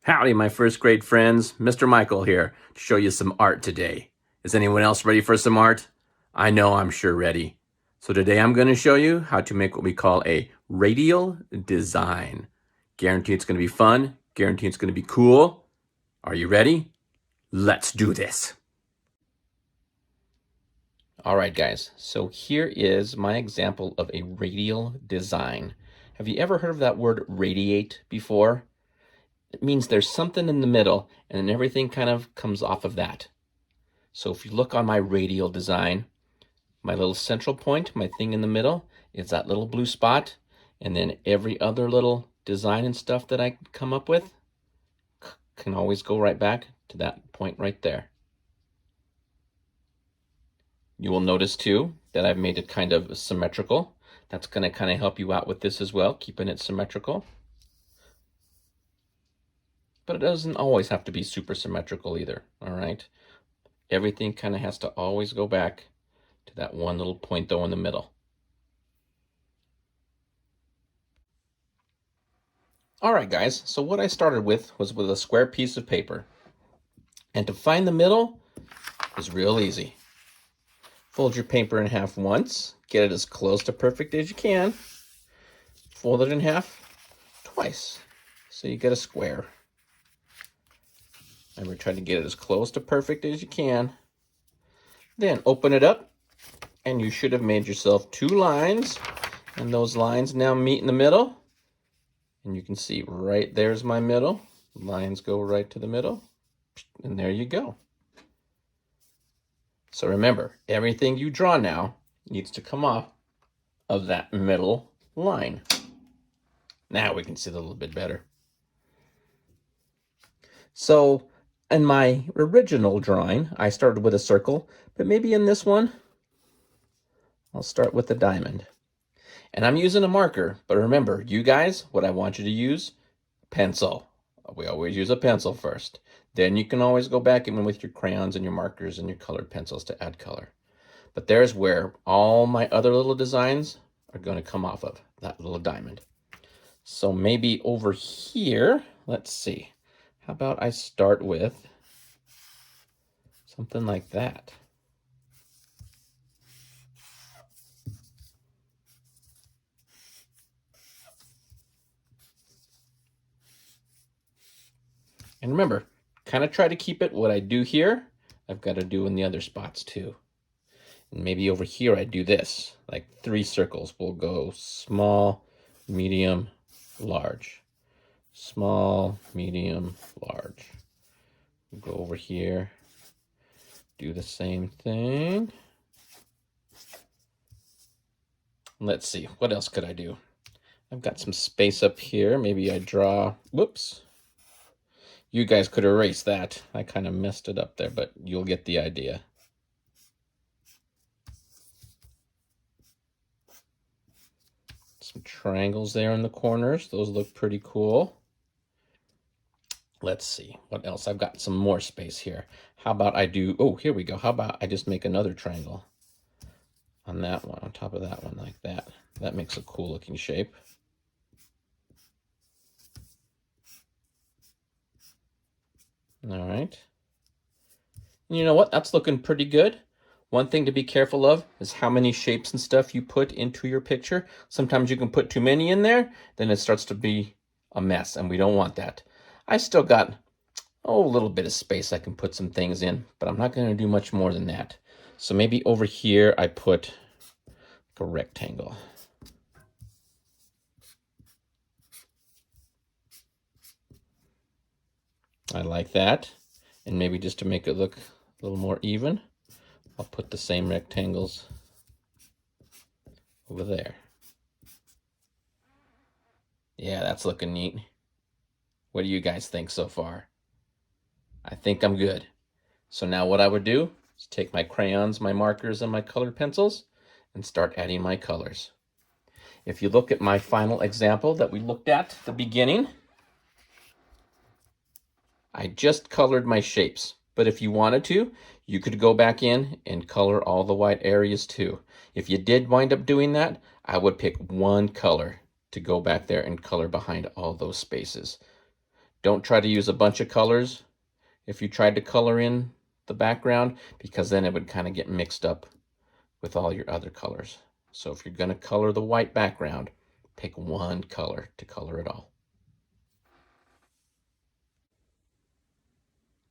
Howdy, my first grade friends. Mr. Michael here to show you some art today. Is anyone else ready for some art? I know I'm sure ready. So today I'm going to show you how to make what we call a radial design. Guarantee it's going to be fun. Guarantee it's going to be cool. Are you ready? Let's do this. All right, guys. So here is my example of a radial design. Have you ever heard of that word radiate before? It means there's something in the middle and then everything kind of comes off of that. So if you look on my radial design, my little central point, my thing in the middle, is that little blue spot. And then every other little design and stuff that I come up with can always go right back to that point right there. You will notice too that I've made it kind of symmetrical. That's going to kind of help you out with this as well, keeping it symmetrical. But it doesn't always have to be super symmetrical either, all right? Everything kind of has to always go back to that one little point though in the middle. All right, guys, so what I started with was with a square piece of paper. And to find the middle is real easy. Fold your paper in half once, get it as close to perfect as you can. Fold it in half twice, so you get a square. Remember, try to get it as close to perfect as you can. Then open it up, and you should have made yourself two lines, and those lines now meet in the middle. And you can see right there's my middle. Lines go right to the middle, and there you go. So remember, everything you draw now needs to come off of that middle line. Now we can see it a little bit better. So in my original drawing, I started with a circle, but maybe in this one, I'll start with a diamond. And I'm using a marker, but remember, you guys, what I want you to use, pencil. We always use a pencil first. Then you can always go back in with your crayons and your markers and your colored pencils to add color. But there's where all my other little designs are going to come off of, that little diamond. So maybe over here, let's see. How about I start with something like that? And remember, kind of try to keep it what I do here, I've got to do in the other spots too. And maybe over here I do this, like 3 circles. We'll go small, medium, large. Small, medium, large. We'll go over here, do the same thing. Let's see, what else could I do? I've got some space up here. Maybe I draw, whoops. You guys could erase that. I kind of messed it up there, but you'll get the idea. Some triangles there in the corners. Those look pretty cool. Let's see what else. I've got some more space here. How about I do, oh, here we go. How about I just make another triangle on that one, on top of that one like that. That makes a cool looking shape. All right. And you know what? That's looking pretty good. One thing to be careful of is how many shapes and stuff you put into your picture. Sometimes you can put too many in there, then it starts to be a mess, and we don't want that. I still got, a little bit of space I can put some things in, but I'm not going to do much more than that. So maybe over here I put a rectangle. I like that. And maybe just to make it look a little more even, I'll put the same rectangles over there. Yeah, that's looking neat. What do you guys think so far? I think I'm good. So now what I would do is take my crayons, my markers, and my colored pencils and start adding my colors. If you look at my final example that we looked at the beginning, I just colored my shapes. But if you wanted to, you could go back in and color all the white areas too. If you did wind up doing that, I would pick one color to go back there and color behind all those spaces. Don't try to use a bunch of colors if you tried to color in the background, because then it would kind of get mixed up with all your other colors. So if you're going to color the white background, pick one color to color it all.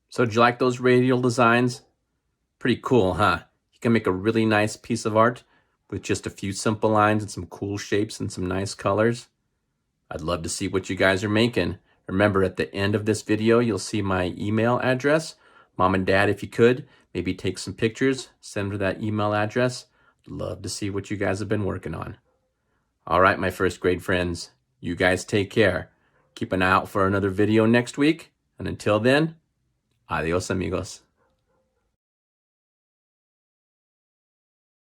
So did you like those radial designs? Pretty cool, huh? You can make a really nice piece of art with just a few simple lines and some cool shapes and some nice colors. I'd love to see what you guys are making. Remember, at the end of this video, you'll see my email address. Mom and Dad, if you could, maybe take some pictures, send them to that email address. Love to see what you guys have been working on. All right, my first grade friends, you guys take care. Keep an eye out for another video next week. And until then, adios amigos.